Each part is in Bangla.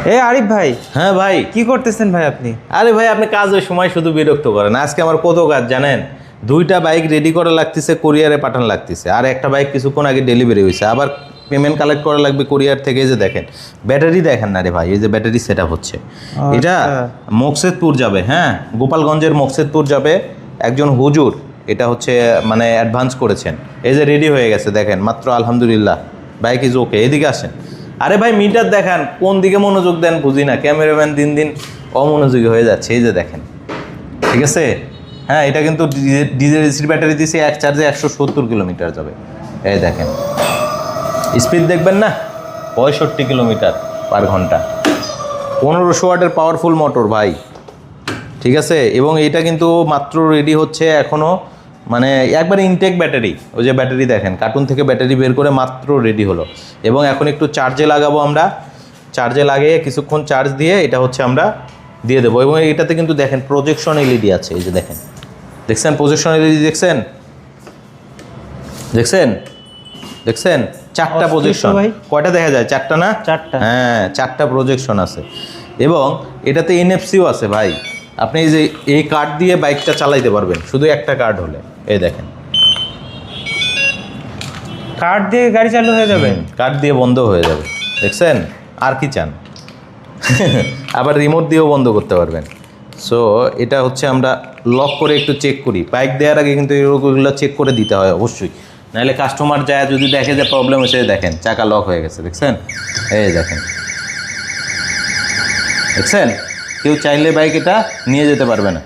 আরিফ ভাই, হ্যাঁ ভাই। কি করতেছেন ভাই আপনি? আরে ভাই, আপনি কাজের সময় শুধু বিরক্ত করেন। আজকে আমার কত কাজ জানেন? 2টা বাইক রেডি করা লাগতেছে, কোরিয়ারে পাঠানো লাগতেছে, আর একটা বাইক কিছুক্ষণ আগে ডেলিভারি হয়েছে, আবার পেমেন্ট কালেক্ট করা লাগবে কোরিয়ার থেকে। এই যে দেখেন ব্যাটারি, দেখেন না রে ভাই, এই যে ব্যাটারি সেট আপ হচ্ছে। এটা মকসেদপুর যাবে, হ্যাঁ, গোপালগঞ্জের মকসেদপুর যাবে। একজন হুজুর এটা হচ্ছে মানে অ্যাডভান্স করেছেন। এই যে রেডি হয়ে গেছে দেখেন মাত্র, আলহামদুলিল্লাহ। Bike is okay. এদিকে আসেন। আরে ভাই মিটার দেখান, কোন দিকে মনোযোগ দেন বুঝি না। ক্যামেরাম্যান দিন দিন অমনোযোগী হয়ে যাচ্ছে। এই যে দেখেন, ঠিক আছে। হ্যাঁ, এটা কিন্তু ডিজেল এসির ব্যাটারি দিয়েছে, এক চার্জে 170 কিলোমিটার যাবে। এই দেখেন স্পিড দেখবেন না, 65 কিলোমিটার পার ঘন্টা। 1500 ওয়াটের পাওয়ারফুল মোটর ভাই, ঠিক আছে। এবং এটা কিন্তু মাত্র রেডি হচ্ছে এখনও, মানে একবার ইনটেক ব্যাটারি। ওই যে ব্যাটারি দেখেন, কার্টুন থেকে ব্যাটারি বের করে মাত্র রেডি হলো। এবং এখন একটু চার্জে লাগাবো আমরা। চার্জে লাগিয়ে কিছুক্ষণ চার্জ দিয়ে এটা হচ্ছে আমরা দিয়ে দেবো। এবং এটাতে কিন্তু দেখেন প্রজেকশন এলইডি আছে। এই যে দেখেন, দেখছেন প্রজেকশন এলইডি? দেখছেন দেখছেন দেখছেন 4টা প্রজেকশন। কয়টা দেখা যায়? 4টা না? 4টা। হ্যাঁ, 4টা প্রজেকশন আছে। এবং এটাতে এনএফসিও আছে ভাই। আপনি এই যে এই কার্ড দিয়ে বাইকটা চালাইতে পারবেন, শুধু একটা কার্ড হলে। এই দেখেন, কার্ড দিয়ে গাড়ি চালু হয়ে যাবে। কার্ড দিয়ে বন্ধ হয়ে যাবে। দেখছেন? আর কি চান? আবার রিমোট দিয়েও বন্ধ করতে পারবেন। সো এটা হচ্ছে আমরা লক করে একটু চেক করি। বাইক দেওয়ার আগে কিন্তু এগুলো চেক করে দিতে হয় অবশ্যই, নাহলে কাস্টমার যায় যদি দেখে যে প্রবলেম হয়েছে। দেখেন চাকা লক হয়ে গেছে, দেখছেন? এই দেখেন, দেখছেন? কেউ চাইলে বাইক এটা নিয়ে যেতে পারবে না,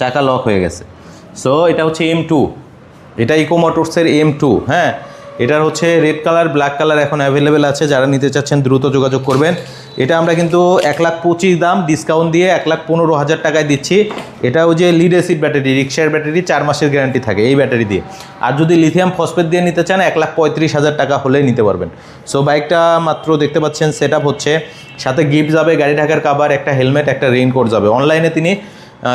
চাকা লক হয়ে গেছে। সো এটা হচ্ছে M2, এটা ইকো মোটরসের M2। হ্যাঁ, এটার হচ্ছে রেড কালার, ব্ল্যাক কালার এখন অ্যাভেলেবেল আছে। যারা নিতে চাচ্ছেন দ্রুত যোগাযোগ করবেন। এটা আমরা কিন্তু 1,25,000 দাম, ডিসকাউন্ট দিয়ে 1,15,000 টাকায় দিচ্ছি। এটা ওই যে লিড অ্যাসিড ব্যাটারি, রিক্সার ব্যাটারি, 4 মাসের গ্যারান্টি থাকে এই ব্যাটারি দিয়ে। আর যদি লিথিয়াম ফসফেট দিয়ে নিতে চান 1,35,000 টাকা হলেই নিতে পারবেন। সো বাইকটা মাত্র দেখতে পাচ্ছেন সেট আপ হচ্ছে, সাথে গিফট যাবে, গাড়ি ঢাকার কাভার, একটা হেলমেট, একটা রেইনকোট যাবে। অনলাইনে তিনি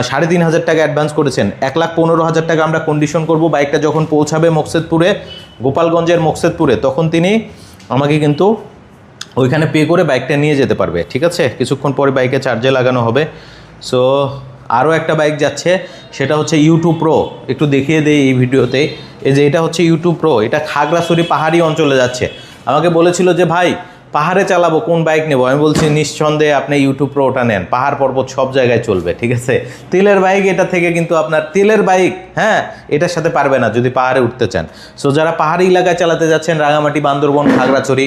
3,500 টাকা অ্যাডভান্স করেছেন। 1,15,000 টাকা আমরা কন্ডিশন করব। বাইকটা যখন পৌঁছাবে মকসেদপুরে, গোপালগঞ্জের মকসেদপুরে, তখন তিনি আমাকে কিন্তু ওইখানে পে করে বাইকটা নিয়ে যেতে পারবে, ঠিক আছে। কিছুক্ষণ পরে বাইকে চার্জে লাগানো হবে। সো আরও একটা বাইক যাচ্ছে, সেটা হচ্ছে U2 Pro। একটু দেখিয়ে দেই এই ভিডিওতে। এই যে এটা হচ্ছে U2 Pro, এটা খাগড়াছড়ি পাহাড়ি অঞ্চলে যাচ্ছে। আমাকে বলেছিল যে ভাই পাহাড়ে চালাবো, কোন বাইক নেবো? আমি বলছি নিঃসন্দেহে আপনি U2 Proটা নেন, পাহাড় পর্বত সব জায়গায় চলবে, ঠিক আছে। তেলের বাইক এটা থেকে কিন্তু আপনার তেলের বাইক, হ্যাঁ, এটার সাথে পারবে না যদি পাহাড়ে উঠতে চান। সো যারা পাহাড়ি এলাকায় চালাতে যাচ্ছেন, রাঙামাটি, বান্দরবন, খাগড়াছড়ি,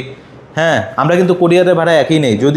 হ্যাঁ, আমরা কিন্তু কোরিয়ারের ভাড়া একই নেই, যদিও